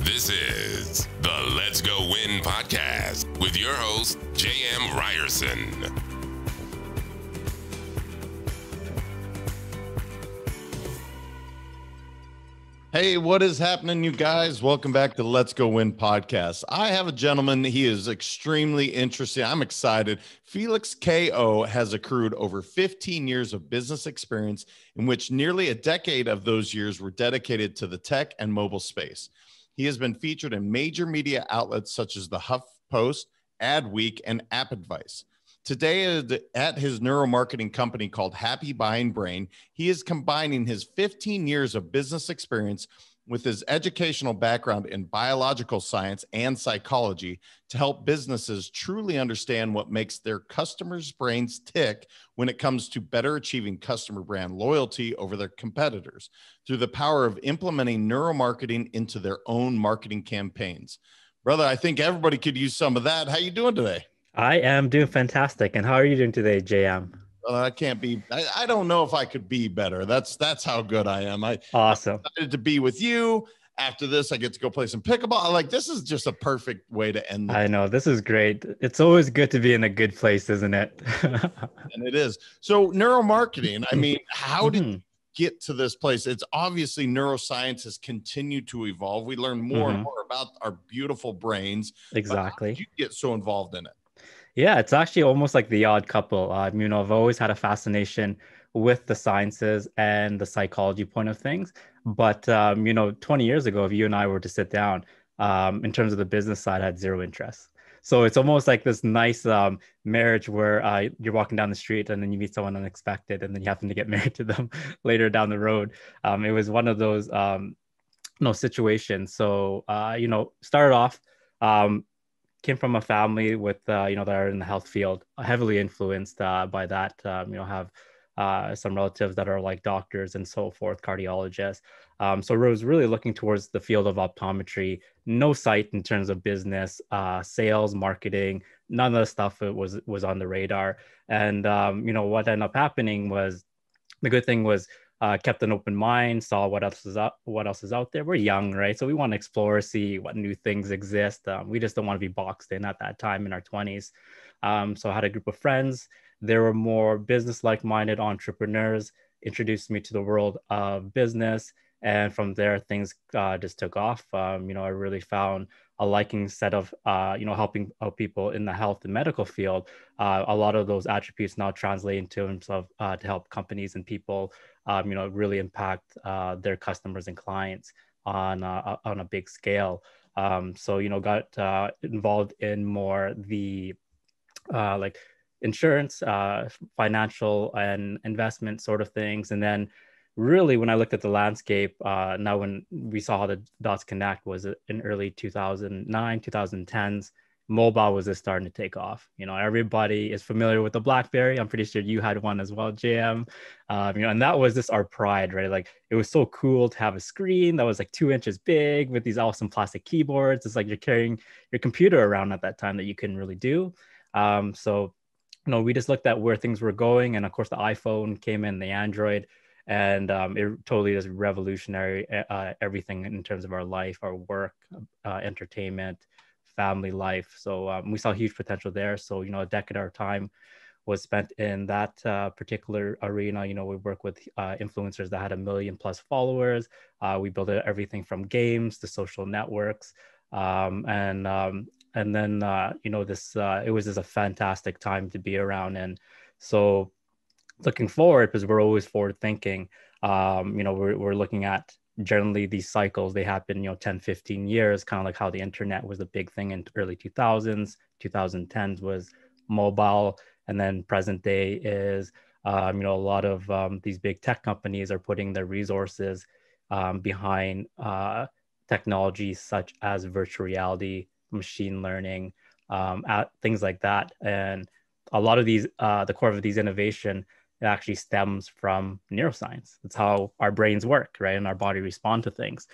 This is the Let's Go Win podcast with your host, J.M. Ryerson. Hey, what is happening, you guys? Welcome back to Let's Go Win podcast. I have a gentleman. He is extremely interesting. I'm excited. Felix Cao has accrued over 15 years of business experience, in which nearly a decade of those years were dedicated to the tech and mobile space. He has been featured in major media outlets such as the HuffPost, Adweek, and App Advice. Today, at his neuromarketing company called Happy Buying Brain, he is combining his 15 years of business experience with his educational background in biological science and psychology to help businesses truly understand what makes their customers' brains tick when it comes to better achieving customer brand loyalty over their competitors through the power of implementing neuromarketing into their own marketing campaigns. Brother, I think everybody could use some of that. How you doing today? I am doing fantastic. And how are you doing today, JM? I can't be, I don't know if I could be better. That's how good I am. Awesome. I'm excited to be with you. After this, I get to go play some pickleball. Like, this is just a perfect way to end the I know, this is great. It's always good to be in a good place, isn't it? And it is. So neuromarketing, I mean, how did you get to this place? It's obviously neuroscience has continued to evolve. We learn more and more about our beautiful brains. Exactly. How did you get so involved in it? Yeah, it's actually almost like the odd couple. I've always had a fascination with the sciences and the psychology point of things. But, 20 years ago, if you and I were to sit down, in terms of the business side, I had zero interest. So it's almost like this nice marriage where you're walking down the street and then you meet someone unexpected and then you happen to get married to them later down the road. It was one of those situations. So, started off, came from a family with, that are in the health field, heavily influenced by that, have some relatives that are like doctors and so forth, cardiologists. So I was really looking towards the field of optometry, no sight in terms of business, sales, marketing, none of the stuff was on the radar. And, what ended up happening was, the good thing was, kept an open mind, saw what else is out there. We're young, right? So we want to explore, see what new things exist. We just don't want to be boxed in at that time in our 20s. So I had a group of friends. They were more business-like minded entrepreneurs, introduced me to the world of business. And from there, things just took off. I really found a liking set of, helping out people in the health and medical field. A lot of those attributes now translate into themselves to help companies and people, really impact their customers and clients on a big scale. Got involved in more the like insurance, financial and investment sort of things. And then really, when I looked at the landscape, now when we saw how the dots connect was in early 2009, 2010s, mobile was just starting to take off. Everybody is familiar with the BlackBerry. I'm pretty sure you had one as well, JM. And that was just our pride, right? Like, it was so cool to have a screen that was like 2 inches big with these awesome plastic keyboards. It's like you're carrying your computer around at that time that you couldn't really do. We just looked at where things were going. And of course, the iPhone came in, the Android. And it totally is revolutionary, everything in terms of our life, our work, entertainment, family life. So we saw huge potential there. So, a decade of our time was spent in that particular arena. We work with influencers that had 1 million plus followers. We built everything from games to social networks. And then it was just a fantastic time to be around. And so looking forward, because we're always forward thinking, we're looking at generally these cycles. They happen 10, 15 years, kind of like how the internet was a big thing in early 2000s. 2010s was mobile, and then present day is a lot of these big tech companies are putting their resources behind technologies such as virtual reality, machine learning, things like that. And a lot of these, the core of these innovation it actually stems from neuroscience. It's how our brains work, right? And our body respond to things.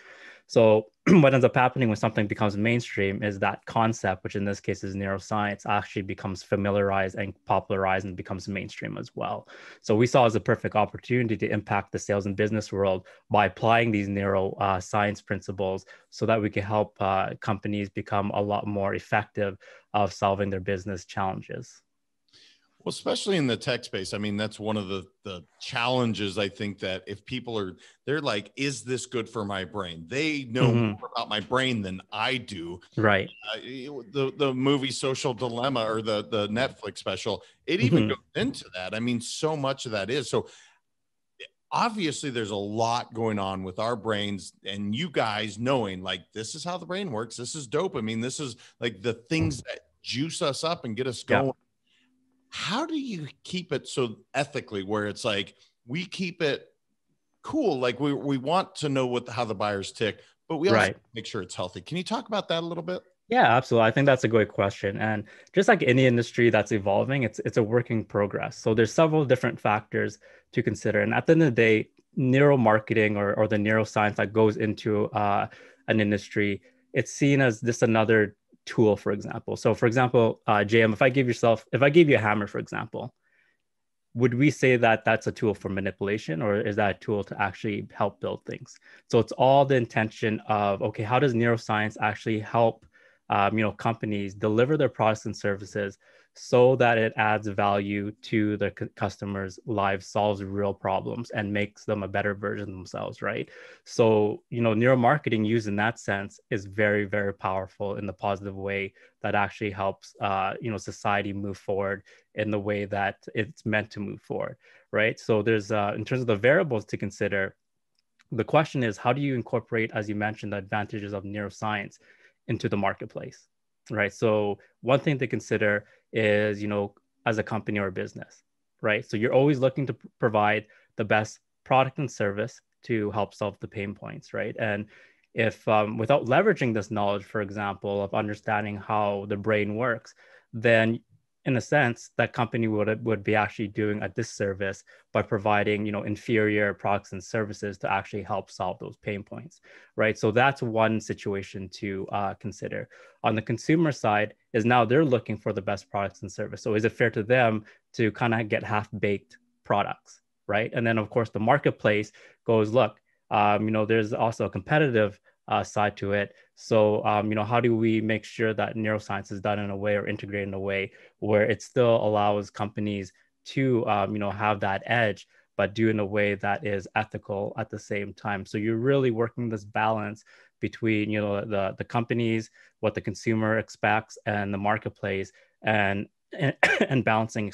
So what ends up happening when something becomes mainstream is that concept, which in this case is neuroscience, actually becomes familiarized and popularized and becomes mainstream as well. So we saw as a perfect opportunity to impact the sales and business world by applying these neuroscience principles so that we can help companies become a lot more effective of solving their business challenges. Well, especially in the tech space. I mean, that's one of the challenges. I think that if people they're like, is this good for my brain? They know more about my brain than I do. Right. The movie Social Dilemma, or the Netflix special, it even goes into that. I mean, so much of that is. So obviously there's a lot going on with our brains, and you guys knowing like, this is how the brain works. This is dopamine. This is like the things that juice us up and get us going. Yep. How do you keep it so ethically where it's like, we keep it cool? Like we want to know how the buyers tick, but we also make sure it's healthy. Can you talk about that a little bit? Yeah, absolutely. I think that's a great question. And just like any industry that's evolving, it's a work in progress. So there's several different factors to consider. And at the end of the day, neuromarketing or the neuroscience that goes into an industry, it's seen as just another tool, for example. So for example, JM, if I gave you a hammer, for example, would we say that that's a tool for manipulation, or is that a tool to actually help build things? So it's all the intention of, okay, how does neuroscience actually help companies deliver their products and services so that it adds value to the customers' lives, solves real problems, and makes them a better version of themselves, right? So, neuromarketing used in that sense is very, very powerful in the positive way that actually helps, society move forward in the way that it's meant to move forward, right? So there's, in terms of the variables to consider, the question is, how do you incorporate, as you mentioned, the advantages of neuroscience into the marketplace, right? So one thing to consider is, as a company or a business, right? So you're always looking to provide the best product and service to help solve the pain points, right? And if without leveraging this knowledge, for example, of understanding how the brain works, then in a sense, that company would be actually doing a disservice by providing, inferior products and services to actually help solve those pain points, right? So that's one situation to consider. On the consumer side is now they're looking for the best products and service. So is it fair to them to kind of get half-baked products, right? And then of course the marketplace goes, look, there's also a competitive side to it. So, how do we make sure that neuroscience is done in a way or integrated in a way where it still allows companies to, have that edge, but do in a way that is ethical at the same time? So you're really working this balance between, the companies, what the consumer expects, and the marketplace, and balancing,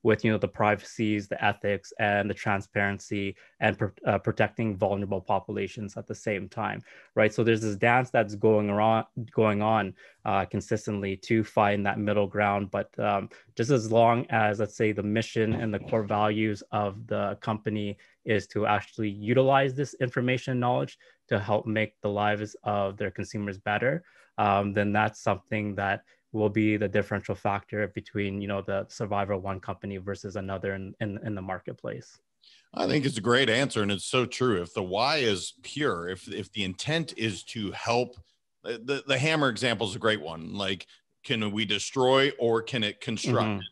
with, the privacies, the ethics, and the transparency, and protecting vulnerable populations at the same time, right? So there's this dance that's going on consistently to find that middle ground. But just as long as, let's say, the mission and the core values of the company is to actually utilize this information knowledge to help make the lives of their consumers better, then that's something that will be the differential factor between, the survivor of one company versus another in the marketplace. I think it's a great answer, and it's so true. If the why is pure, if the intent is to help, the hammer example is a great one. Like, can we destroy or can it construct?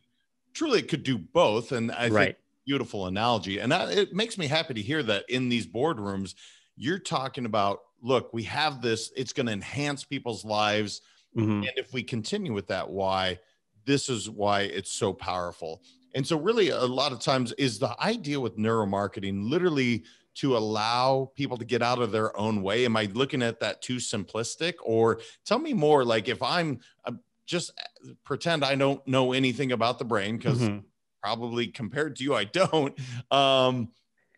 Truly, it could do both, and I think beautiful analogy. And it makes me happy to hear that in these boardrooms, you're talking about, look, we have this, it's going to enhance people's lives. And if we continue with that why, this is why it's so powerful. And so really a lot of times is the idea with neuromarketing literally to allow people to get out of their own way. Am I looking at that too simplistic? Or tell me more, like if I'm just pretend I don't know anything about the brain, because probably compared to you, I don't.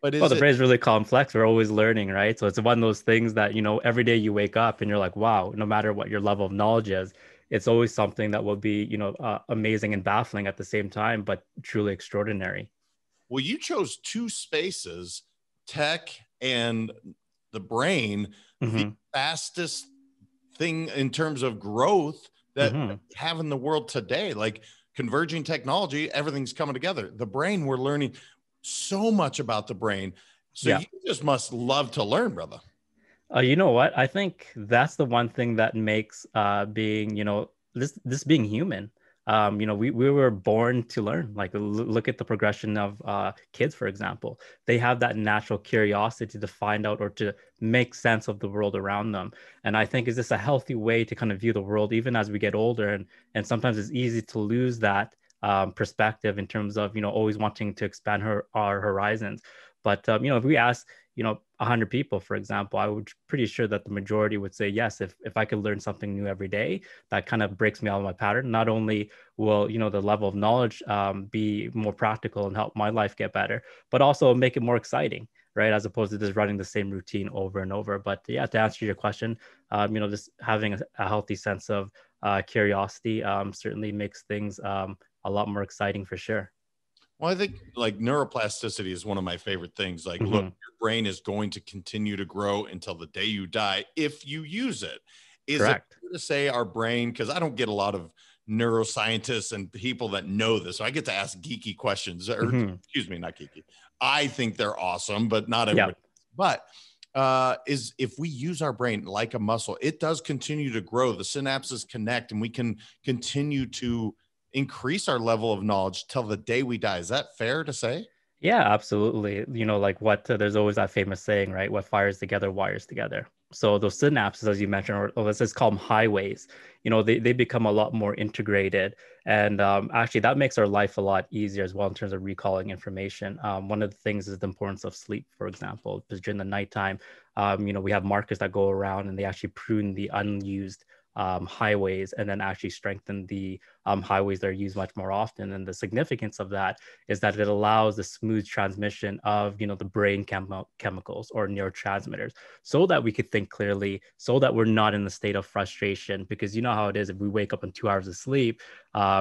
But the brain is really complex. We're always learning, right? So it's one of those things that, every day you wake up and you're like, wow, no matter what your level of knowledge is, it's always something that will be, amazing and baffling at the same time, but truly extraordinary. Well, you chose two spaces, tech and the brain, the fastest thing in terms of growth that we have in the world today. Like converging technology, everything's coming together. The brain, we're learning. so much about the brain. So Yeah. you just must love to learn, brother. You know what? I think that's the one thing that makes being, this being human. We were born to learn. Like look at the progression of kids, for example. They have that natural curiosity to find out or to make sense of the world around them. And I think is this a healthy way to kind of view the world, even as we get older, and sometimes it's easy to lose that perspective in terms of always wanting to expand our horizons. But if we ask 100 people, for example, I would pretty sure that the majority would say yes. If I could learn something new every day, that kind of breaks me out of my pattern. Not only will the level of knowledge be more practical and help my life get better, but also make it more exciting, right? As opposed to just running the same routine over and over. But yeah, to answer your question, just having a healthy sense of curiosity certainly makes things a lot more exciting for sure. Well, I think like neuroplasticity is one of my favorite things. Like, look, your brain is going to continue to grow until the day you die if you use it. Is Correct. it fair to say our brain, because I don't get a lot of neuroscientists and people that know this, so I get to ask geeky questions, or excuse me, not geeky. I think they're awesome, but not everybody. Yeah. But is if we use our brain like a muscle, it does continue to grow. The synapses connect, and we can continue to increase our level of knowledge till the day we die. Is that fair to say? Yeah, absolutely. Like what there's always that famous saying, right? What fires together wires together. So those synapses, as you mentioned, or let's just call them highways, they become a lot more integrated. And actually, that makes our life a lot easier as well in terms of recalling information. One of the things is the importance of sleep, for example, because during the nighttime, we have markers that go around and they actually prune the unused highways and then actually strengthen the highways that are used much more often. And the significance of that is that it allows the smooth transmission of the brain chemicals or neurotransmitters, so that we could think clearly, so that we're not in the state of frustration. Because you know how it is, if we wake up in 2 hours of sleep,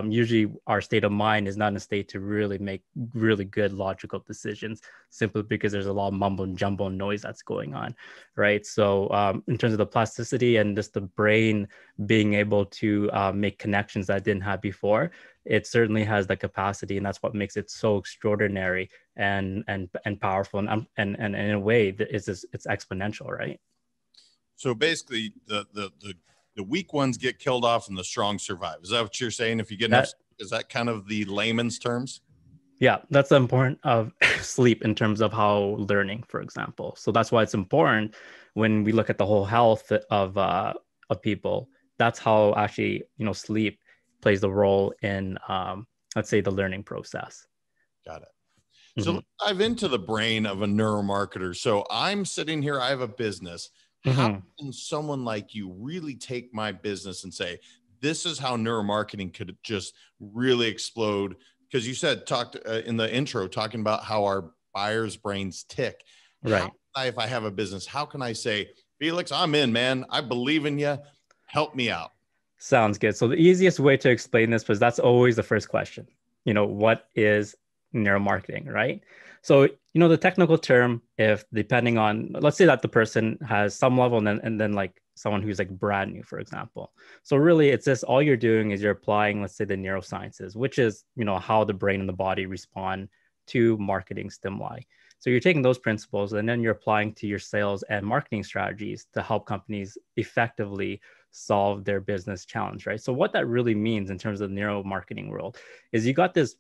usually our state of mind is not in a state to really make really good logical decisions, simply because there's a lot of mumbo and jumbo noise that's going on, right? So in terms of the plasticity and just the brain being able to make connections that it didn't have before, it certainly has the capacity, and that's what makes it so extraordinary and powerful, and in a way that it's exponential, right? So basically, the weak ones get killed off and the strong survive. Is that what you're saying? If you get enough, is that kind of the layman's terms? Yeah, that's the important of sleep in terms of how learning, for example. So that's why it's important when we look at the whole health of people. That's how actually sleep plays the role in let's say the learning process. Got it. So let's dive into the brain of a neuromarketer. So I'm sitting here, I have a business. How can someone like you really take my business and say, this is how neuromarketing could just really explode? Because you said, talked in the intro, talking about how our buyers' brains tick. Right. If I have a business, how can I say, Felix, I'm in, man. I believe in you. Help me out. Sounds good. So the easiest way to explain this, because that's always the first question, what is neuromarketing, right? So, the technical term, if depending on, let's say that the person has some level and then like someone who's like brand new, for example. So really it's just all you're doing is you're applying, let's say, the neurosciences, which is, how the brain and the body respond to marketing stimuli. So you're taking those principles and then you're applying to your sales and marketing strategies to help companies effectively solve their business challenge, right? So what that really means in terms of the neuromarketing world is you got this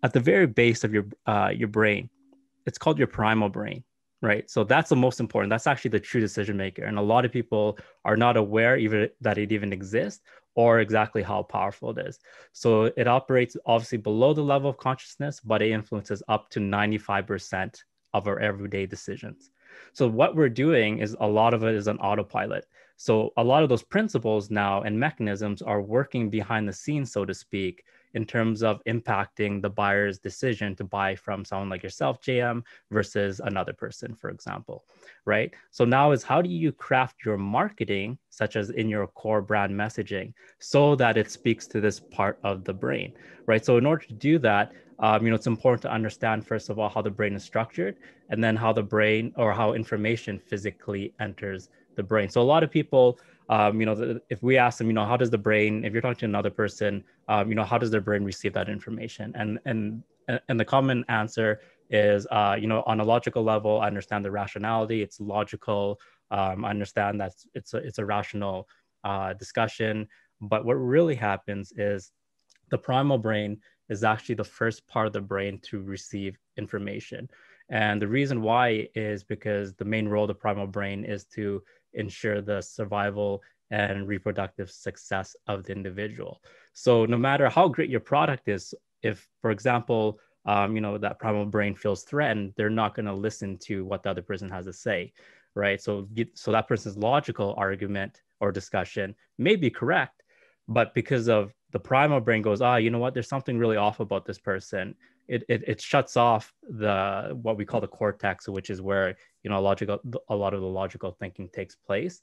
at the very base of your brain. It's called your primal brain, right? So that's the most important. That's actually the true decision maker. And a lot of people are not aware even that it even exists or exactly how powerful it is. So it operates obviously below the level of consciousness, but it influences up to 95% of our everyday decisions. So what we're doing is a lot of it is on autopilot. So a lot of those principles now and mechanisms are working behind the scenes, so to speak, in terms of impacting the buyer's decision to buy from someone like yourself, JM, versus another person, for example, right? So now is how do you craft your marketing, such as in your core brand messaging, so that it speaks to this part of the brain, right? So in order to do that, it's important to understand, first of all, how the brain is structured, and then how the brain or how information physically enters the brain. So a lot of people, if we ask them, how does the brain, if you're talking to another person, how does their brain receive that information? And the common answer is, on a logical level, I understand the rationality. It's logical. I understand that it's a rational discussion. But what really happens is the primal brain is actually the first part of the brain to receive information. And the reason why is because the main role of the primal brain is to ensure the survival and reproductive success of the individual. So no matter how great your product is, if, for example, that primal brain feels threatened, they're not going to listen to what the other person has to say, right? So that person's logical argument or discussion may be correct, but because of the primal brain goes, you know what, there's something really off about this person. It shuts off what we call the cortex, which is where, a lot of the logical thinking takes place.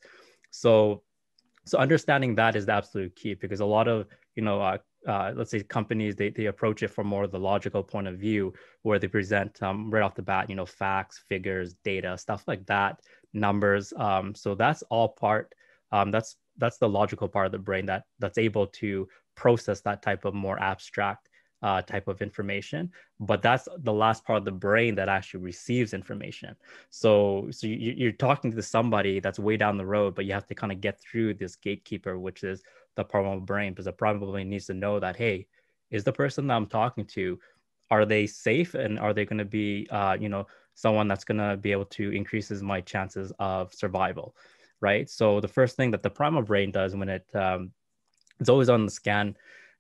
So understanding that is the absolute key, because a lot of, let's say companies, they approach it from more of the logical point of view, where they present right off the bat, facts, figures, data, stuff like that, numbers. So that's all part, that's the logical part of the brain that's able to process that type of more abstract type of information. But that's the last part of the brain that actually receives information. So you're talking to somebody that's way down the road, but you have to kind of get through this gatekeeper, which is the primal brain, because the primal brain needs to know that, hey, is the person that I'm talking to, are they safe, and are they going to be someone that's going to be able to increases my chances of survival, right? So the first thing that the primal brain does when it's always on the scan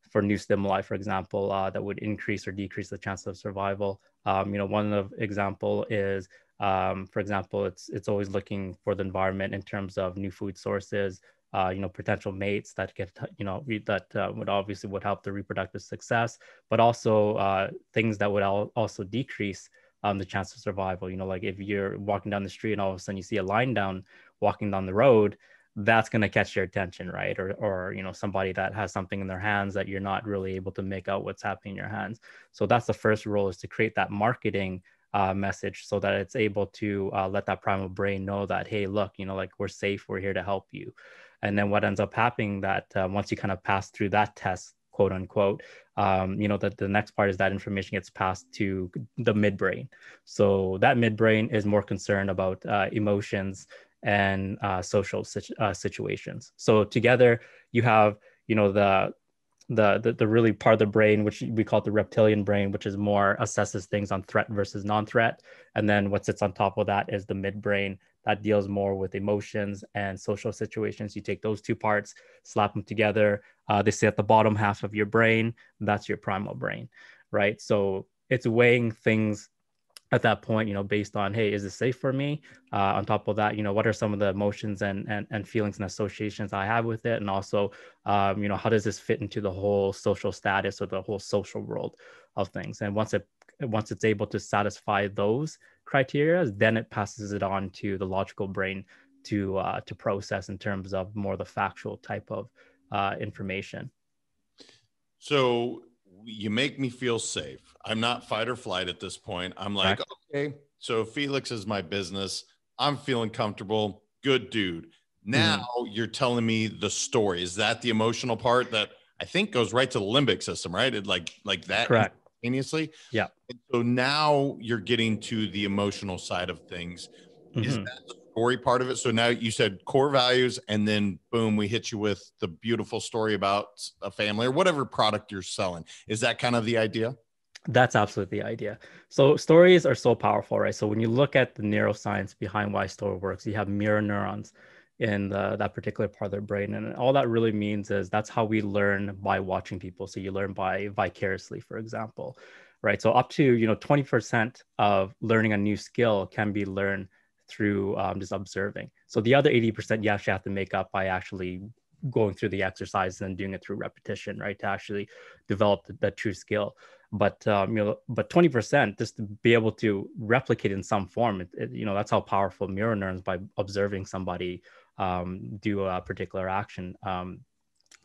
for new stimuli, for example, that would increase or decrease the chance of survival. One of example is, for example, it's always looking for the environment in terms of new food sources, potential mates that get, that would help the reproductive success, but also things that would also decrease the chance of survival. Like if you're walking down the street and all of a sudden you see a lion walking down the road, that's going to catch your attention, right? Or somebody that has something in their hands that you're not really able to make out what's happening in your hands. So that's the first role, is to create that marketing message, so that it's able to let that primal brain know that, hey, look, like, we're safe, we're here to help you. And then what ends up happening, that once you kind of pass through that test, quote unquote, that the next part is that information gets passed to the midbrain. So that midbrain is more concerned about emotions and social situations. So together you have, the really part of the brain, which we call the reptilian brain, which is more assesses things on threat versus non-threat. And then what sits on top of that is the midbrain, that deals more with emotions and social situations. You take those two parts, slap them together. They sit at the bottom half of your brain. That's your primal brain, right? So it's weighing things at that point, based on, hey, is this safe for me? On top of that, what are some of the emotions and feelings and associations I have with it? And also, how does this fit into the whole social status or the whole social world of things? And once it's able to satisfy those criteria, then it passes it on to the logical brain to process in terms of more the factual type of information. So you make me feel safe. I'm not fight or flight at this point. I'm like, Correct. okay, so Felix is my business. I'm feeling comfortable. Good dude. Now you're telling me the story. Is that the emotional part that I think goes right to the limbic system, right? It like that. Correct. Instantaneously. Yeah. And so now you're getting to the emotional side of things. Is that the story part of it? So now you said core values, and then boom, we hit you with the beautiful story about a family or whatever product you're selling. Is that kind of the idea? That's absolutely the idea. So stories are so powerful, right? So when you look at the neuroscience behind why story works, you have mirror neurons in that particular part of their brain. And all that really means is that's how we learn, by watching people. So you learn by vicariously, for example, right? So up to, 20% of learning a new skill can be learned through just observing. So the other 80% you actually have to make up by actually going through the exercise and doing it through repetition, right? To actually develop the true skill. But 20%, just to be able to replicate in some form, that's how powerful mirror neurons, by observing somebody do a particular action.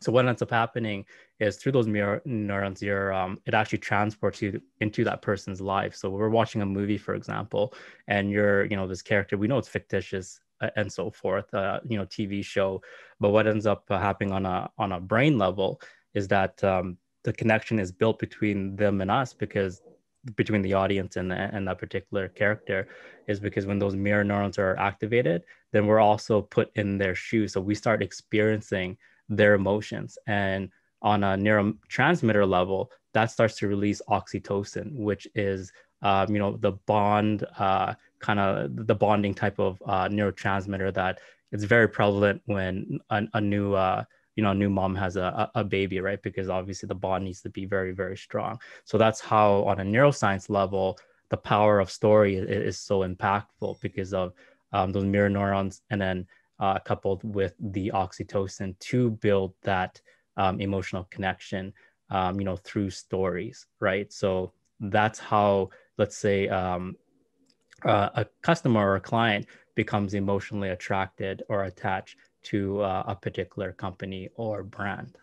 So what ends up happening is, through those mirror neurons, it actually transports you into that person's life. So we're watching a movie, for example, and you're, this character, we know it's fictitious and so forth, TV show. But what ends up happening on a brain level is that the connection is built between them and us, because between the audience and that particular character is because when those mirror neurons are activated, then we're also put in their shoes. So we start experiencing their emotions. And on a neurotransmitter level, that starts to release oxytocin, which is, the bond, kind of the bonding type of neurotransmitter that it's very prevalent when a new new mom has a baby, right? Because obviously the bond needs to be very, very strong. So that's how, on a neuroscience level, the power of story is so impactful because of those mirror neurons, and then coupled with the oxytocin to build that emotional connection, through stories, right? So that's how, let's say, a customer or a client becomes emotionally attracted or attached to a particular company or brand.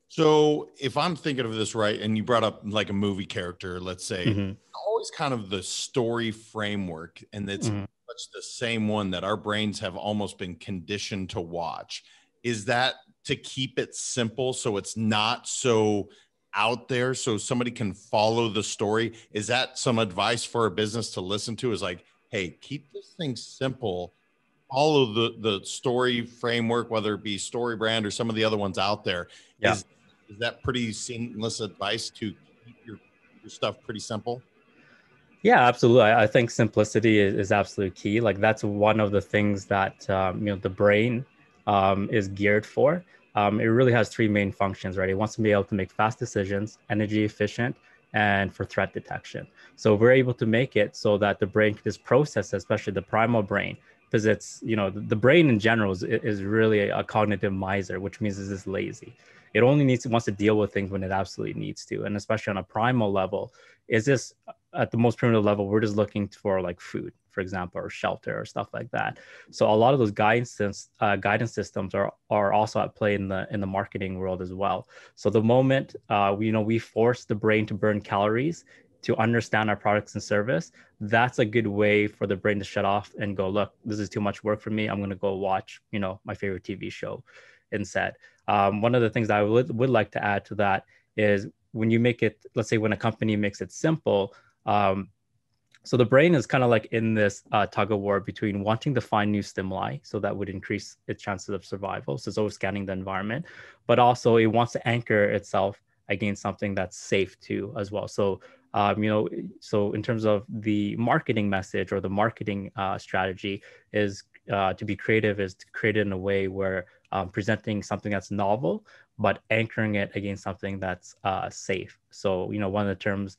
So if I'm thinking of this right, and you brought up like a movie character, let's say, Mm-hmm. always kind of the story framework, and it's Mm-hmm. much the same one that our brains have almost been conditioned to watch. Is that to keep it simple so it's not so out there, so somebody can follow the story? Is that some advice for a business to listen to? Is like, hey, keep this thing simple, follow the story framework, whether it be Story Brand or some of the other ones out there. Yeah. Is that pretty seamless advice to keep your stuff pretty simple? Yeah, absolutely. I think simplicity is absolutely key. Like that's one of the things that the brain is geared for. It really has three main functions, right? It wants to be able to make fast decisions, energy efficient, and for threat detection. So we're able to make it so that the brain can just process, especially the primal brain, because it's the brain in general is really a cognitive miser, which means it's just lazy. It only wants to deal with things when it absolutely needs to, and especially on a primal level, is this at the most primitive level, we're just looking for like food, for example, or shelter or stuff like that. So a lot of those guidance systems are also at play in the marketing world as well. So the moment we force the brain to burn calories to understand our products and service, that's a good way for the brain to shut off and go, look, this is too much work for me. I'm going to go watch, my favorite TV show instead. One of the things that I would like to add to that is when you make it, let's say when a company makes it simple, so the brain is kind of like in this tug of war between wanting to find new stimuli, so that would increase its chances of survival. So it's always scanning the environment, but also it wants to anchor itself against something that's safe too as well. So so in terms of the marketing message or the marketing strategy is to be creative, is to create it in a way where presenting something that's novel, but anchoring it against something that's safe. So one of the terms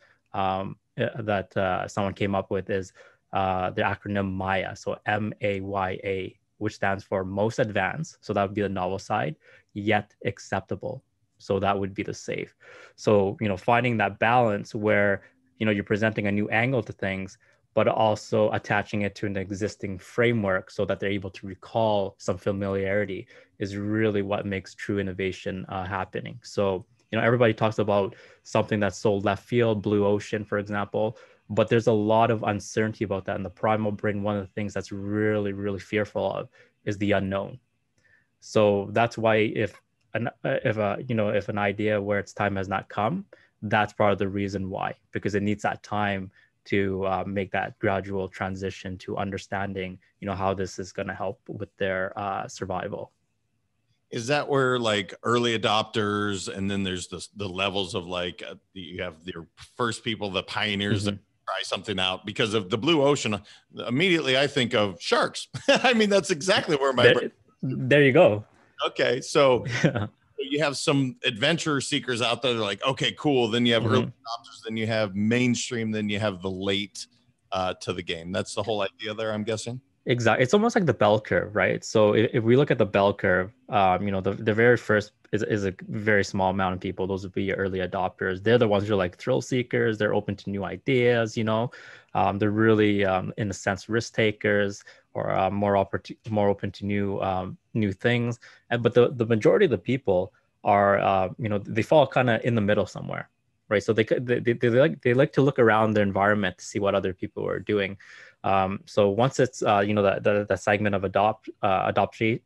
that someone came up with is the acronym MAYA. So MAYA, which stands for most advanced. So that would be the novel side, yet acceptable. So that would be the safe. So, finding that balance where, you're presenting a new angle to things, but also attaching it to an existing framework so that they're able to recall some familiarity is really what makes true innovation happening. So, everybody talks about something that's so left field, blue ocean, for example, but there's a lot of uncertainty about that. And the primal brain, one of the things that's really, really fearful of is the unknown. So that's why if an idea where its time has not come, that's part of the reason why, because it needs that time to make that gradual transition to understanding, how this is going to help with their survival. Is that where like early adopters, and then there's the levels of like you have your first people, the pioneers that try something out? Because of the blue ocean, immediately I think of sharks. I mean, that's exactly where my there you go. Okay, so you have some adventure seekers out there. They're like, okay, cool. Then you have early adopters, then you have mainstream, then you have the late to the game. That's the whole idea there, I'm guessing. Exactly. It's almost like the bell curve, right? So if we look at the bell curve, the very first is a very small amount of people. Those would be your early adopters. They're the ones who are like thrill seekers. They're open to new ideas, they're really, in a sense, risk takers, or more open to new things. But the majority of the people are, they fall kind of in the middle somewhere, right? So they like to look around their environment to see what other people are doing. So once it's the segment of adoption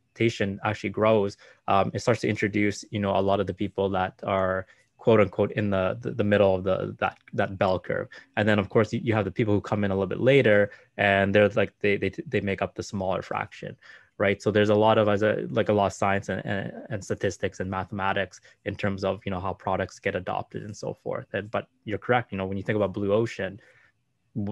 actually grows, it starts to introduce a lot of the people that are quote unquote in the middle of that bell curve. And then of course you have the people who come in a little bit later, and they're like they make up the smaller fraction, right? So there's a lot of a lot of science and statistics and mathematics in terms of how products get adopted and so forth. But you're correct. When you think about blue ocean,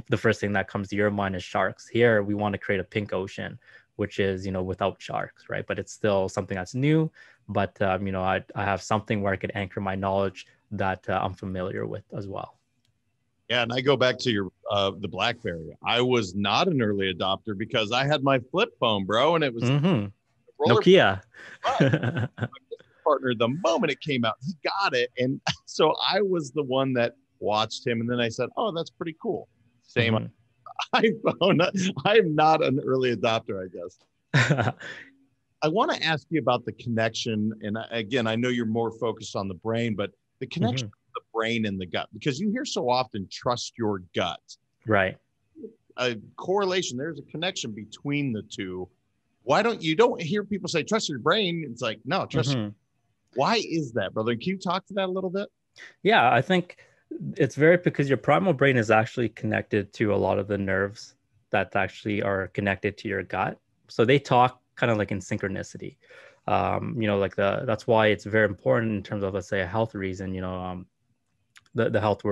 the first thing that comes to your mind is sharks. Here we want to create a pink ocean, which is without sharks, right? But it's still something that's new. But I have something where I could anchor my knowledge that I'm familiar with as well. Yeah, and I go back to your the BlackBerry. I was not an early adopter because I had my flip phone, bro, and it was Nokia. My partner, the moment it came out, he got it, and so I was the one that watched him, and then I said, "Oh, that's pretty cool." Same iPhone. I'm not an early adopter, I guess. I want to ask you about the connection, and again, I know you're more focused on the brain, but the connection of the brain and the gut, because you hear so often, trust your gut. Right. A correlation, there's a connection between the two. Why don't you hear people say, trust your brain? It's like, no, trust your. Why is that, brother? Can you talk to that a little bit? Yeah, I think it's because your primal brain is actually connected to a lot of the nerves that actually are connected to your gut. So they talk kind of like in synchronicity. That's why it's very important in terms of, let's say, a health reason. The health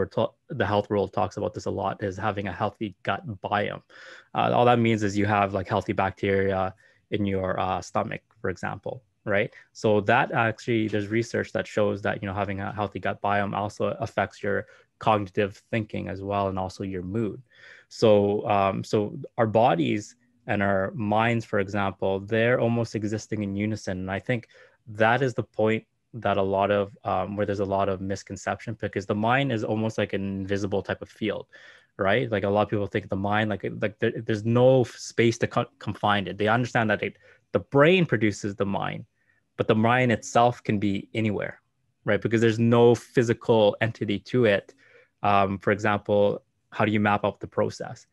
world talks about this a lot, is having a healthy gut biome. All that means is you have like healthy bacteria in your stomach, for example. Right. So that actually, there's research that shows that, having a healthy gut biome also affects your cognitive thinking as well, and also your mood. So, so our bodies and our minds, for example, they're almost existing in unison. And I think that is the point that a lot of, where there's a lot of misconception, because the mind is almost like an invisible type of field, right? Like a lot of people think the mind, there's no space to confine it. They understand that the brain produces the mind, but the mind itself can be anywhere, right? Because there's no physical entity to it. For example, how do you map out the process?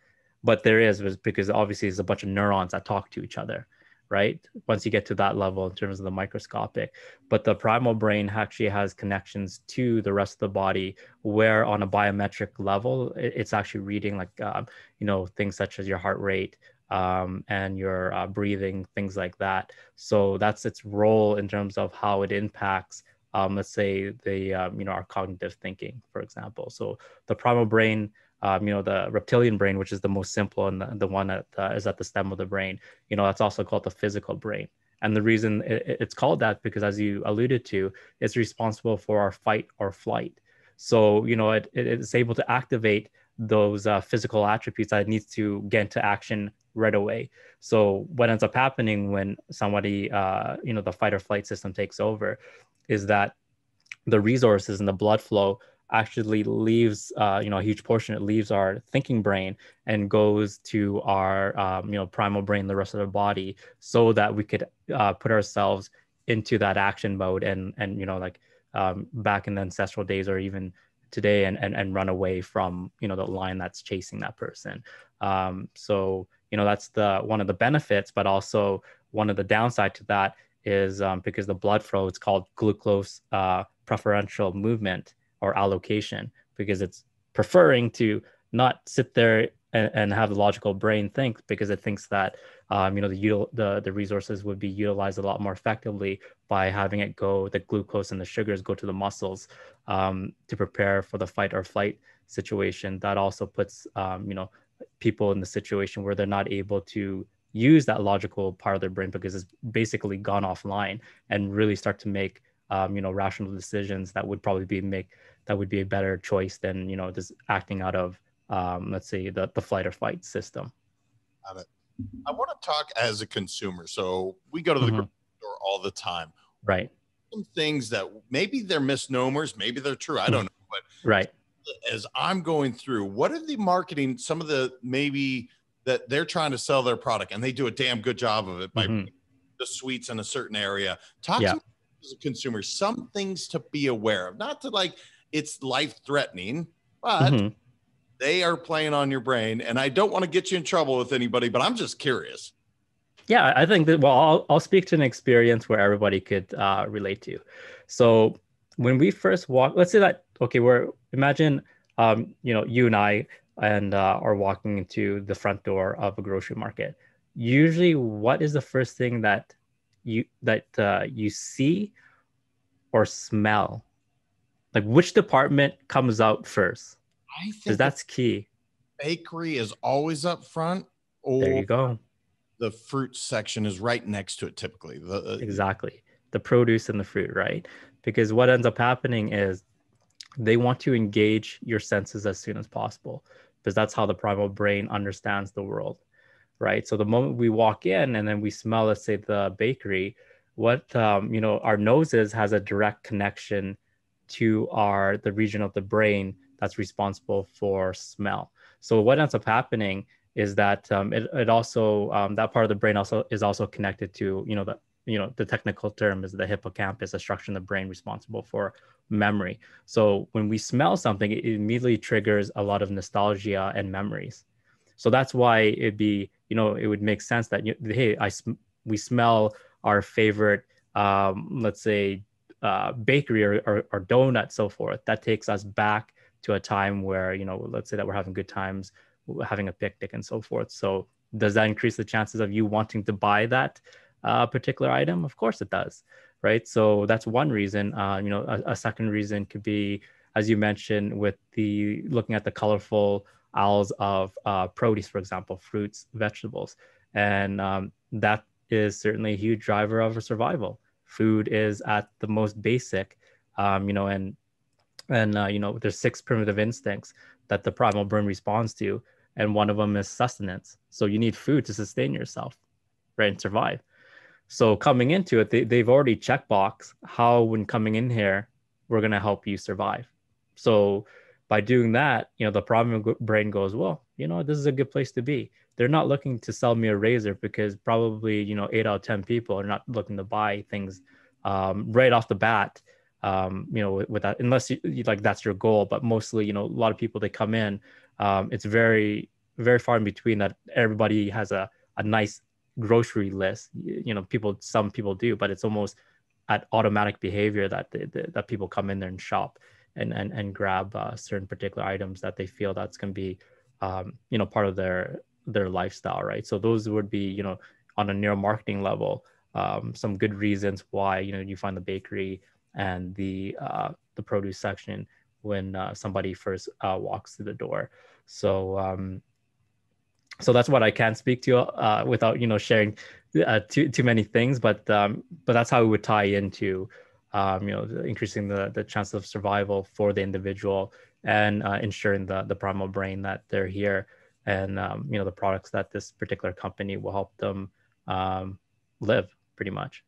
But there is, because obviously there's a bunch of neurons that talk to each other, right? Once you get to that level in terms of the microscopic. But the primal brain actually has connections to the rest of the body, where on a biometric level, it's actually reading things such as your heart rate, and your breathing, things like that. So that's its role in terms of how it impacts, let's say, our cognitive thinking, for example. So the primal brain, the reptilian brain, which is the most simple and the one that is at the stem of the brain, that's also called the physical brain. And the reason it's called that, because as you alluded to, it's responsible for our fight or flight. So, it's able to activate those physical attributes that it needs to get into action right away. So what ends up happening when somebody, the fight or flight system takes over, is that the resources and the blood flow actually leaves, a huge portion, it leaves our thinking brain and goes to our, primal brain, the rest of the body, so that we could put ourselves into that action mode and back in the ancestral days, or even today, and run away from, the lion that's chasing that person. So, that's one of the benefits, but also one of the downside to that is, because the blood flow, it's called glucose preferential movement or allocation, because it's preferring to not sit there and have the logical brain think, because it thinks that the resources would be utilized a lot more effectively by having it go, the glucose and the sugars go to the muscles, to prepare for the fight or flight situation. That also puts people in the situation where they're not able to use that logical part of their brain, because it's basically gone offline, and really start to make rational decisions that would probably that would be a better choice than just acting out of let's say the flight or fight system. Got it. I want to talk as a consumer. So we go to the grocery store all the time. Right. Some things that maybe they're misnomers, maybe they're true, I don't know. But right. As I'm going through, what are the marketing, some of the maybe that they're trying to sell their product, and they do a damn good job of it by putting the sweets in a certain area. Talk to me as a consumer, some things to be aware of, not to it's life-threatening, but they are playing on your brain. And I don't want to get you in trouble with anybody, but I'm just curious. Yeah, I think that, well, I'll speak to an experience where everybody could relate to. So when we first walk, let's say that, okay, imagine, you and I are walking into the front door of a grocery market. Usually, what is the first thing that you see or smell? Like, which department comes out first? I Because think the that's key. bakery is always up front, There or you go. the fruit section is right next to it typically. Exactly. The produce and the fruit, right? Because what ends up happening is they want to engage your senses as soon as possible, because that's how the primal brain understands the world, right? So the moment we walk in and then we smell, let's say, the bakery, what our noses has a direct connection to the region of the brain that's responsible for smell. So what ends up happening is that it also that part of the brain also is also connected to the technical term is the hippocampus, a structure in the brain responsible for memory. So when we smell something, it immediately triggers a lot of nostalgia and memories. So that's why it would make sense that, hey, we smell our favorite, let's say, bakery or donut, so forth. That takes us back to a time where, let's say that we're having good times, having a picnic and so forth. So does that increase the chances of you wanting to buy that particular item? Of course it does, right? So that's one reason. A second reason could be, as you mentioned, with looking at the colorful aisles of produce, for example, fruits, vegetables, and that is certainly a huge driver of survival. Food is at the most basic, and there's 6 primitive instincts that the primal brain responds to, and one of them is sustenance. So you need food to sustain yourself, right, and survive. So coming into it, they've already checkbox how, when coming in here, we're going to help you survive. So by doing that, the primal brain goes, well, this is a good place to be. They're not looking to sell me a razor, because probably, 8 out of 10 people are not looking to buy things right off the bat, with that, unless you like, that's your goal. But mostly, a lot of people, they come in, it's very, very far in between that everybody has a nice grocery list. Some people do, but it's almost at automatic behavior that that people come in there and shop and grab certain particular items that they feel that's going to be part of their lifestyle, right? So those would be, on a neuromarketing level, some good reasons why you find the bakery and the produce section when somebody first walks through the door. So that's what I can speak to without sharing too many things, but that's how it would tie into increasing the chance of survival for the individual, and ensuring the primal brain that they're here, and the products that this particular company will help them live, pretty much.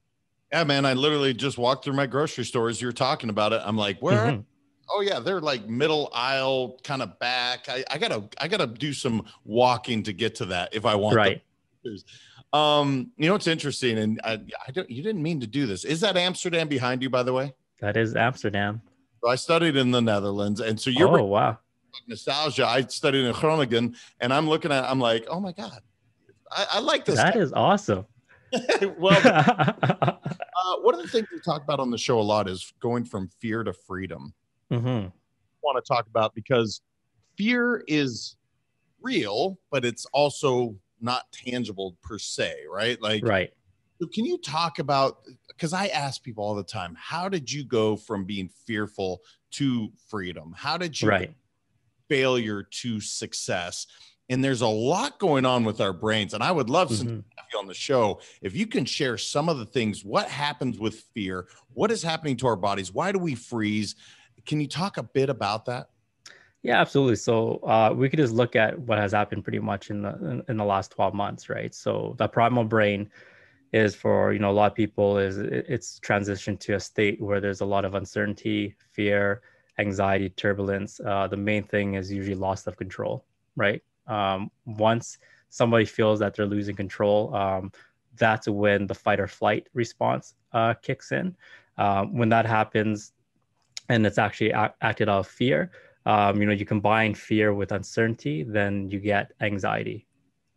Yeah, man, I literally just walked through my grocery stores. You're talking about it. I'm like, where? Mm-hmm. Oh yeah, they're like middle aisle, kind of back. I gotta do some walking to get to that if I want. Right. It's interesting, and you didn't mean to do this. Is that Amsterdam behind you, by the way? That is Amsterdam. So I studied in the Netherlands, and so you're Oh, wow. nostalgia. I studied in Groningen, and I'm like, oh my God, I like this. That is awesome. Well, one of the things we talk about on the show a lot is going from fear to freedom. Mm-hmm. Want to talk about, because fear is real, but it's also not tangible per se, right? Like, right. So can you talk about, because I ask people all the time, how did you go from being fearful to freedom? How did you Right. failure to success? And there's a lot going on with our brains. And I would love, since you have you on the show, if you can share some of the things, what happens with fear, what is happening to our bodies, why do we freeze? Can you talk a bit about that? Yeah, absolutely. So we could just look at what has happened pretty much in the last 12 months, right? So the primal brain is, for a lot of people, it's transitioned to a state where there's a lot of uncertainty, fear, anxiety, turbulence. The main thing is usually loss of control, right? Once somebody feels that they're losing control, that's when the fight or flight response kicks in. When that happens, and it's actually acted out of fear, you combine fear with uncertainty, then you get anxiety,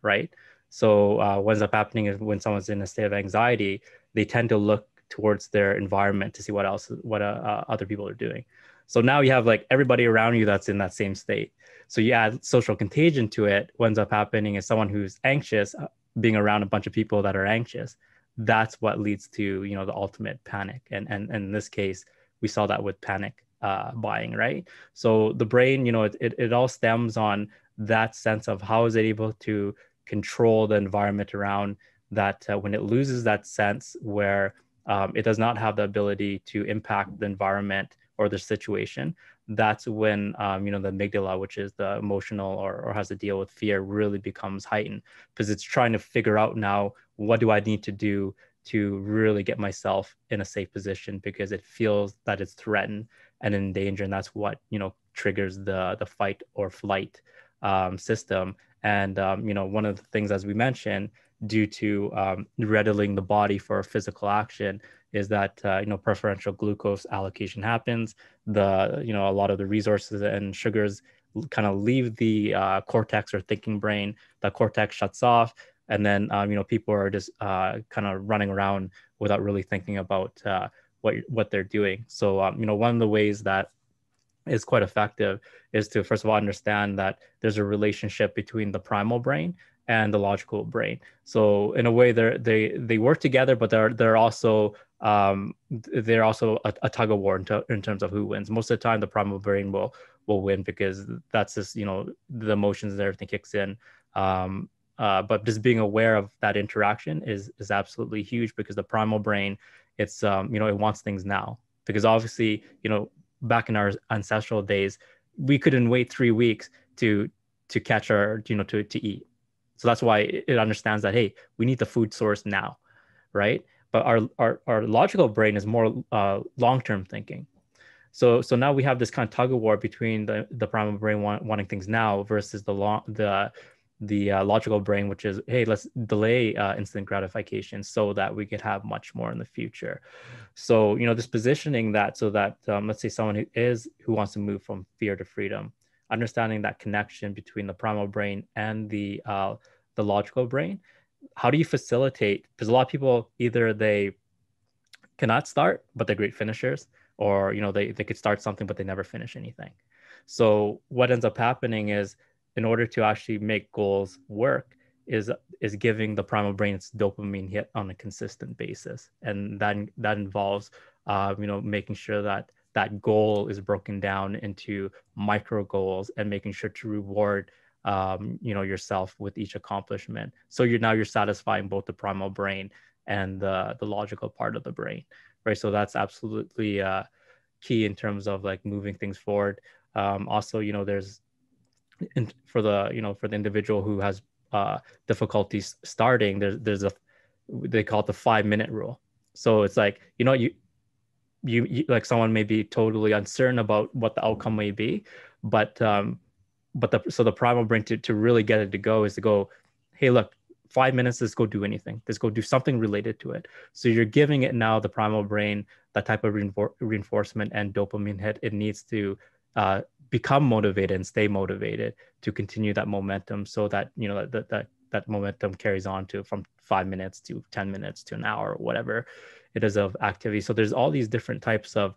right? So what ends up happening is, when someone's in a state of anxiety, they tend to look towards their environment to see what other people are doing. So now you have like everybody around you that's in that same state. So you add social contagion to it. What ends up happening is someone who's anxious being around a bunch of people that are anxious. That's what leads to, you know, the ultimate panic. And in this case, we saw that with panic buying, right? So the brain, you know, it all stems on that sense of how is it able to control the environment around that. When it loses that sense where it does not have the ability to impact the environment or the situation, that's when you know, the amygdala, which is the emotional or has to deal with fear, really becomes heightened, because it's trying to figure out now, what do I need to do to really get myself in a safe position, because it feels that it's threatened and in danger. And that's what, you know, triggers the fight or flight system. And you know, one of the things, as we mentioned, due to readiling the body for physical action, is that you know, preferential glucose allocation happens. You know, a lot of the resources and sugars kind of leave the cortex or thinking brain. The cortex shuts off, and then you know, people are just kind of running around without really thinking about what they're doing. So you know, one of the ways that is quite effective is to, first of all, understand that there's a relationship between the primal brain and the logical brain. So in a way, they work together, but they're also a tug of war in terms of who wins. Most of the time, the primal brain will win, because that's just, you know, the emotions and everything kicks in. But just being aware of that interaction is absolutely huge, because the primal brain, it's you know, it wants things now. Because obviously, you know, back in our ancestral days, we couldn't wait 3 weeks to catch our, you know, to eat. So that's why it understands that, hey, we need the food source now, right? But our logical brain is more long-term thinking. So now we have this kind of tug of war between the primal brain wanting things now versus the logical brain, which is, hey, let's delay instant gratification so that we could have much more in the future. So, you know, this positioning that, so that let's say someone who wants to move from fear to freedom, understanding that connection between the primal brain and the logical brain. How do you facilitate? Because a lot of people, either they cannot start, but they're great finishers, or, you know, they could start something, but they never finish anything. So what ends up happening is, in order to actually make goals work, is giving the primal brain its dopamine hit on a consistent basis. And that involves, you know, making sure that that goal is broken down into micro goals, and making sure to reward you know, yourself with each accomplishment. So you're satisfying both the primal brain and the logical part of the brain, right? So that's absolutely key in terms of like moving things forward. Also, you know, there's for the individual who has difficulties starting, they call it the 5-minute rule. So it's like, you know, you like, someone may be totally uncertain about what the outcome may be, but the primal brain to really get it to go is to go, hey, look, 5 minutes, let's go do anything. Let's go do something related to it. So you're giving it now, the primal brain, that type of reinforcement and dopamine hit it needs to become motivated and stay motivated to continue that momentum, so that, you know, that momentum carries on to from 5 minutes to 10 minutes to an hour, or whatever it is of activity. So there's all these different types of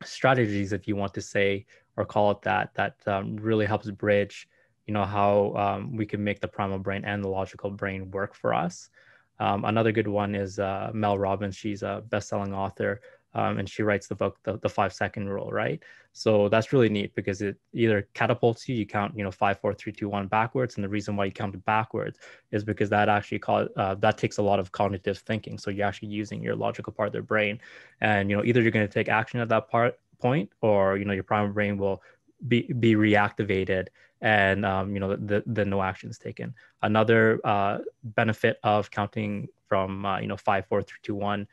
strategies, if you want to say or call it that really helps bridge, you know, how we can make the primal brain and the logical brain work for us. Another good one is Mel Robbins. She's a best-selling author, and she writes the book, the 5-second rule, right? So that's really neat, because it either catapults you count, you know, 5, 4, 3, 2, 1 backwards. And the reason why you count it backwards is because that actually that takes a lot of cognitive thinking. So you're actually using your logical part of the brain, and, you know, either you're going to take action at that point, or, you know, your primal brain will be reactivated, and you know, the no actions taken. Another benefit of counting from you know, 5, 4, 3, 2, 1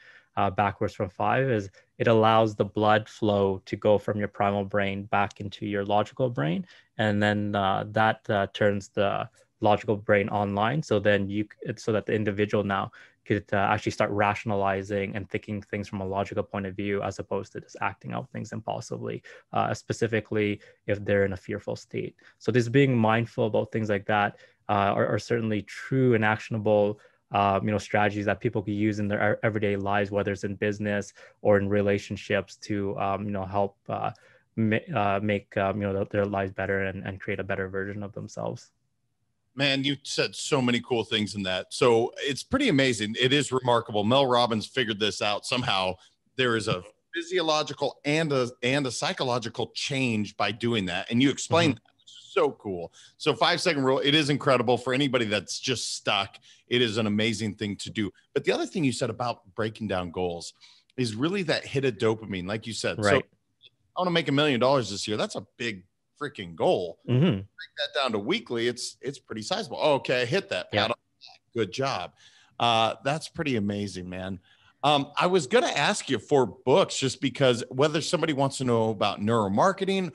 backwards from 5 is it allows the blood flow to go from your primal brain back into your logical brain, and then that turns the logical brain online. So then so that the individual now could actually start rationalizing and thinking things from a logical point of view, as opposed to just acting out things impulsively, specifically if they're in a fearful state. So just being mindful about things like that are certainly true and actionable strategies that people could use in their everyday lives, whether it's in business or in relationships, to help make their lives better and create a better version of themselves. Man, you said so many cool things in that. So it's pretty amazing. It is remarkable. Mel Robbins figured this out somehow. There is a physiological and a psychological change by doing that. And you explained that, which is so cool. So 5-second rule, it is incredible for anybody that's just stuck. It is an amazing thing to do. But the other thing you said about breaking down goals is really that hit of dopamine, like you said. Right. So I want to make $1 million this year. That's a big freaking goal. Break that down to weekly, it's pretty sizable. Oh, okay, I hit that. Pat on the back. Good job. That's pretty amazing, man. I was going to ask you for books, just because whether somebody wants to know about neuromarketing,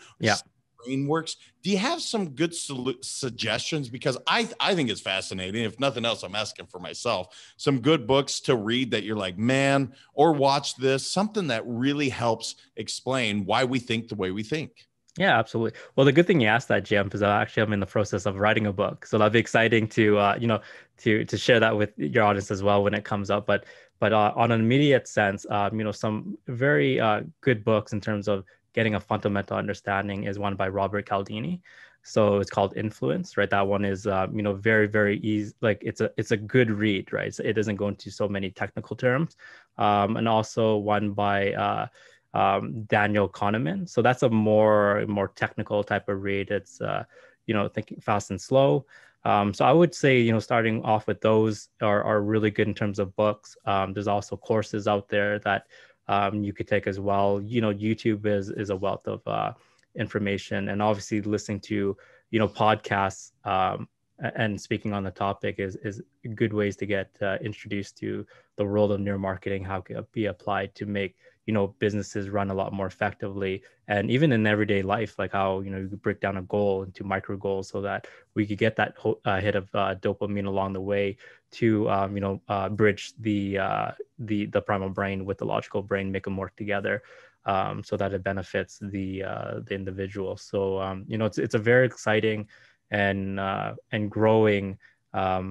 brain works, do you have some good suggestions? Because I think it's fascinating. If nothing else, I'm asking for myself. Some good books to read that you're like, man, or watch this, something that really helps explain why we think the way we think. Yeah, absolutely. Well, the good thing you asked that, Jim, is I'm in the process of writing a book, so that'd be exciting to to share that with your audience as well when it comes up. But on an immediate sense, some very good books in terms of getting a fundamental understanding is one by Robert Cialdini. So it's called Influence, right? That one is very, very easy. Like it's a good read, right? So it doesn't go into so many technical terms, and also one by Daniel Kahneman. So that's a more technical type of read. It's thinking fast and slow. So I would say starting off with those are really good in terms of books. There's also courses out there that you could take as well. YouTube is a wealth of information, and obviously listening to podcasts and speaking on the topic is good ways to get introduced to the world of neuromarketing, how it can be applied to make businesses run a lot more effectively, and even in everyday life, like how you could break down a goal into micro goals so that we could get that hit of dopamine along the way to bridge the primal brain with the logical brain, make them work together, so that it benefits the individual. So it's a very exciting and growing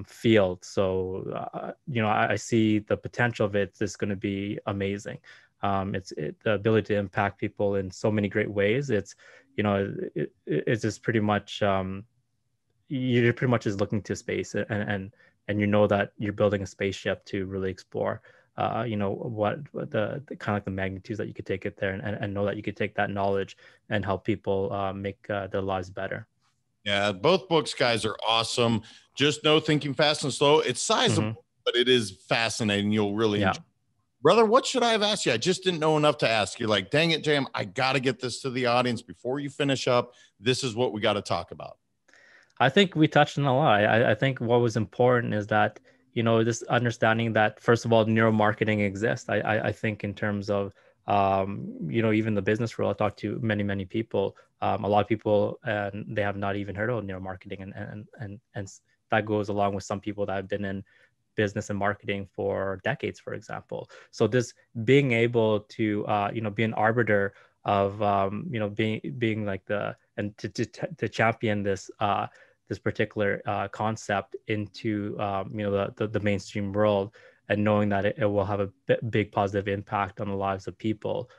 field. So I see the potential of it is going to be amazing. It's the ability to impact people in so many great ways. It's it's just pretty much you're pretty much just looking to space, and that you're building a spaceship to really explore what the kind of like the magnitudes that you could take it there, and know that you could take that knowledge and help people make their lives better. Yeah, both books, guys, are awesome. Just know Thinking Fast and Slow, it's sizable, but it is fascinating. You'll really enjoy. Brother, what should I have asked you? I just didn't know enough to ask you. Like, dang it, Jam, I got to get this to the audience before you finish up. This is what we got to talk about. I think we touched on a lot. I think what was important is that, this understanding that, first of all, neuromarketing exists. I think in terms of, even the business world, I talked to many, many people, a lot of people, and they have not even heard of neuromarketing. And that goes along with some people that have been in business and marketing for decades, for example. So this being able to, be an arbiter of, being like to champion this, this particular concept into, the mainstream world, and knowing that it will have a big positive impact on the lives of people,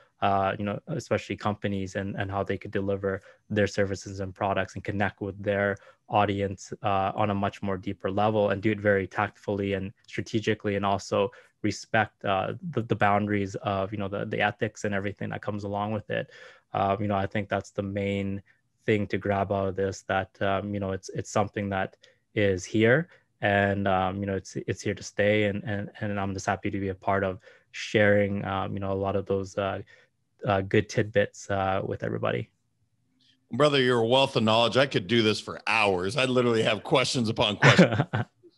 especially companies, and how they could deliver their services and products and connect with their audience on a much more deeper level, and do it very tactfully and strategically, and also respect the boundaries of the ethics and everything that comes along with it. I think that's the main thing to grab out of this, that it's something that is here, and it's here to stay, and I'm just happy to be a part of sharing a lot of those good tidbits with everybody. Brother, you're a wealth of knowledge. I could do this for hours. I literally have questions upon questions.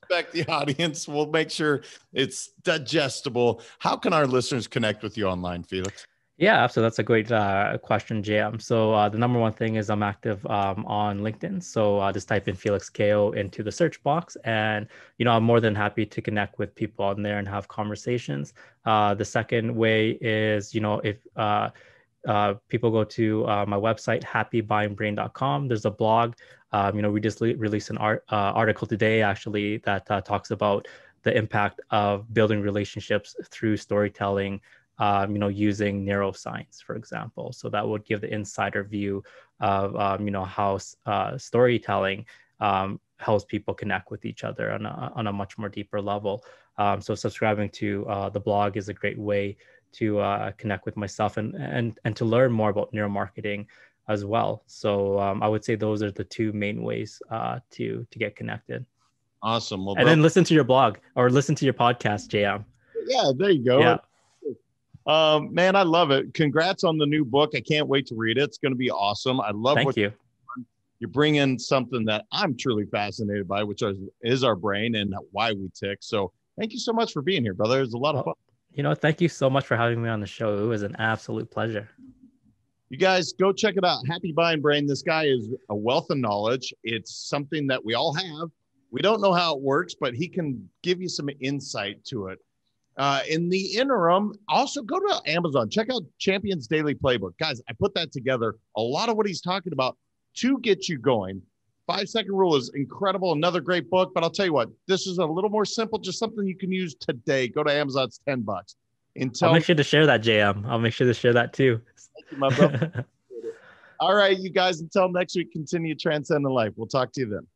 Respect the audience. We'll make sure it's digestible. How can our listeners connect with you online, Felix? Yeah, so that's a great question, JM. So the number one thing is I'm active on LinkedIn. So just type in Felix Cao into the search box, and I'm more than happy to connect with people on there and have conversations. The second way is if people go to my website, happybuyingbrain.com. There's a blog. We just released an article today, actually, that talks about the impact of building relationships through storytelling, using neuroscience, for example. So that would give the insider view of, how storytelling helps people connect with each other on a much more deeper level. So subscribing to the blog is a great way to connect with myself and to learn more about neuromarketing as well. So I would say those are the two main ways to get connected. Awesome. Well, and then listen to your blog or listen to your podcast, JM. Yeah, there you go. Yeah. Man, I love it. Congrats on the new book. I can't wait to read it. It's going to be awesome. I love Thank you. You're bringing something that I'm truly fascinated by, which is our brain and why we tick. So thank you so much for being here, brother. It was a lot of fun. Thank you so much for having me on the show. It was an absolute pleasure. You guys go check it out. Happy Buying Brain. This guy is a wealth of knowledge. It's something that we all have. We don't know how it works, but he can give you some insight to it. In the interim, also go to Amazon. Check out Champions Daily Playbook. Guys, I put that together. A lot of what he's talking about to get you going. 5-Second Rule is incredible. Another great book. But I'll tell you what, this is a little more simple, just something you can use today. Go to Amazon. It's $10. I'll make sure to share that, JM. I'll make sure to share that too. Thank you, my brother. All right, you guys, until next week, continue transcending life. We'll talk to you then.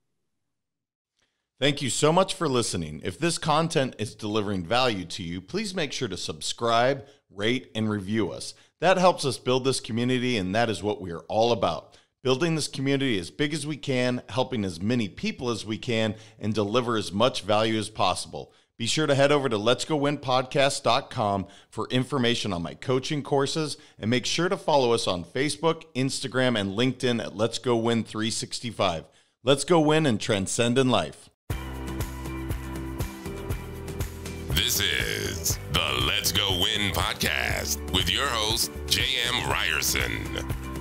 Thank you so much for listening. If this content is delivering value to you, please make sure to subscribe, rate, and review us. That helps us build this community, and that is what we are all about. Building this community as big as we can, helping as many people as we can, and deliver as much value as possible. Be sure to head over to letsgowinpodcast.com for information on my coaching courses, and make sure to follow us on Facebook, Instagram, and LinkedIn at Let's Go Win 365. Let's go win and transcend in life. This is the Let's Go Win podcast with your host, J.M. Ryerson.